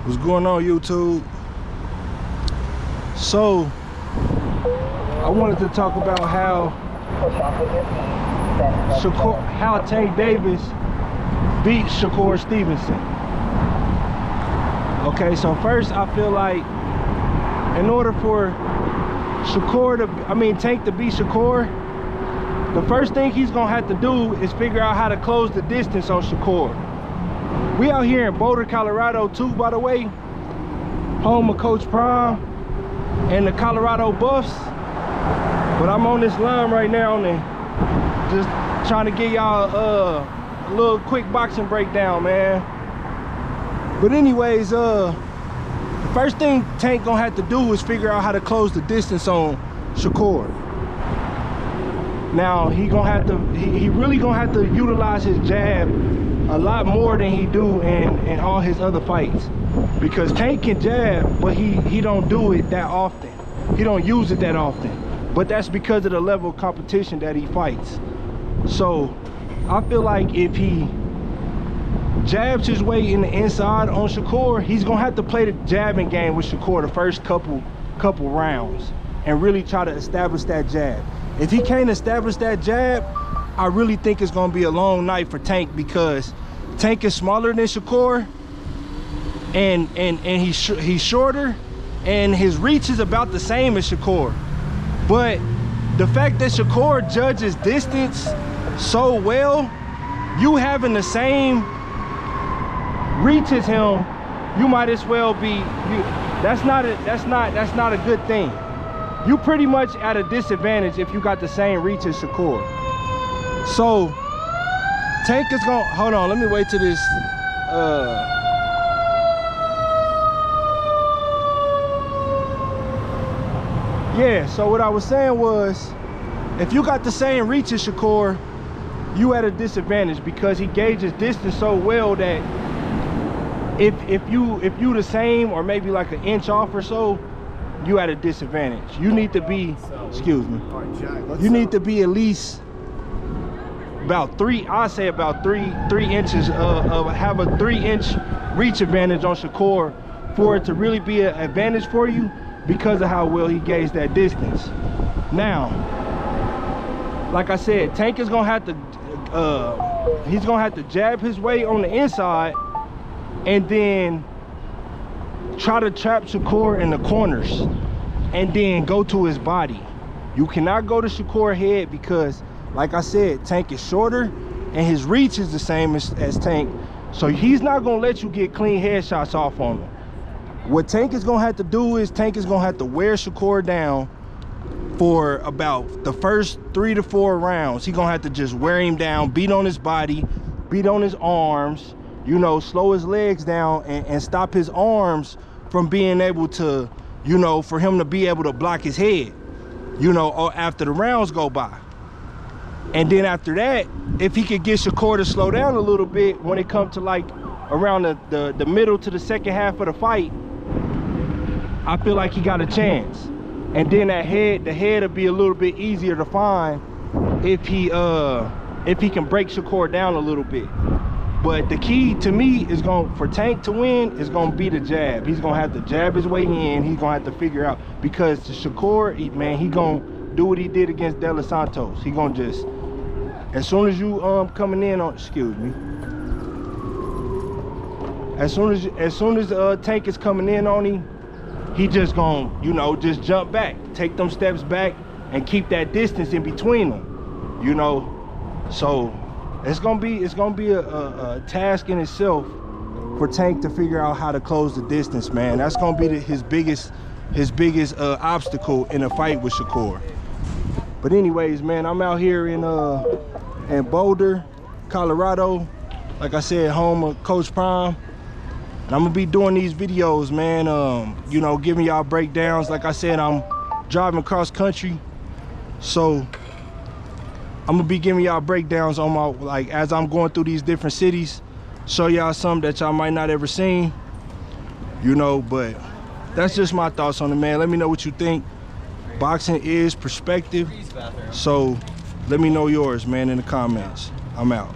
What's going on, YouTube? So I wanted to talk about how Tank Davis beat Shakur Stevenson. Okay, so first I feel like in order for Tank to beat Shakur, the first thing he's gonna have to do is figure out how to close the distance on Shakur. We out here in Boulder, Colorado too, by the way, home of Coach Prime and the Colorado Buffs. But I'm on this line right now and just trying to give y'all a little quick boxing breakdown, man. But anyways, the first thing Tank gonna have to do is figure out how to close the distance on Shakur. Now he really gonna have to utilize his jab a lot more than he do in all his other fights, because Tank can jab, but he don't do it that often. He don't use it that often, but that's because of the level of competition that he fights. So I feel like if he jabs his way in the inside on Shakur, he's gonna have to play the jabbing game with Shakur the first couple rounds and really try to establish that jab. If he can't establish that jab, I really think it's gonna be a long night for Tank, because Tank is smaller than Shakur, and he's shorter, and his reach is about the same as Shakur. But the fact that Shakur judges distance so well, you having the same reach as him, you might as well be. That's not a good thing. You pretty much at a disadvantage if you got the same reach as Shakur. So Tank is gonna, hold on, let me wait till this yeah, so what I was saying was, if you got the same reach as Shakur, you at a disadvantage, because he gauges distance so well that if you the same or maybe like an inch off or so, you at a disadvantage. You need to be, excuse me, you need to be at least about three inches have a 3-inch reach advantage on Shakur for it to really be an advantage for you, because of how well he gauges that distance. Now, like I said, Tank is gonna have to he's gonna have to jab his way on the inside and then try to trap Shakur in the corners and then go to his body. You cannot go to Shakur's head, because like I said, Tank is shorter and his reach is the same as Tank, so he's not gonna let you get clean headshots off on him. What Tank is gonna have to do is Tank is gonna have to wear Shakur down for about the first 3 to 4 rounds. He's gonna have to just wear him down, beat on his body, beat on his arms, you know, slow his legs down and stop his arms from being able to, you know, for him to be able to block his head, you know, or after the rounds go by. And then after that, if he could get Shakur to slow down a little bit when it comes to like around the middle to the second half of the fight, I feel like he got a chance. And then the head will be a little bit easier to find if he can break Shakur down a little bit. But the key to me is for Tank to win is gonna be the jab. He's gonna have to jab his way in. He's gonna have to figure out, because to Shakur, man, he gonna do what he did against De Los Santos. He gonna just, as soon as you coming in on, excuse me, as soon as Tank is coming in on him, he just gonna, you know, just jump back, take them steps back, and keep that distance in between them, you know. So it's gonna be a task in itself for Tank to figure out how to close the distance, man. That's gonna be his biggest obstacle in a fight with Shakur. But anyways, man, I'm out here in Boulder, Colorado, like I said, home of Coach Prime. And I'm gonna be doing these videos, man, you know, giving y'all breakdowns. Like I said, I'm driving cross country, so I'm gonna be giving y'all breakdowns on my, like, as I'm going through these different cities, show y'all some that y'all might not ever seen, you know. But that's just my thoughts on it, man. Let me know what you think. Boxing is perspective, so let me know yours, man, in the comments. I'm out.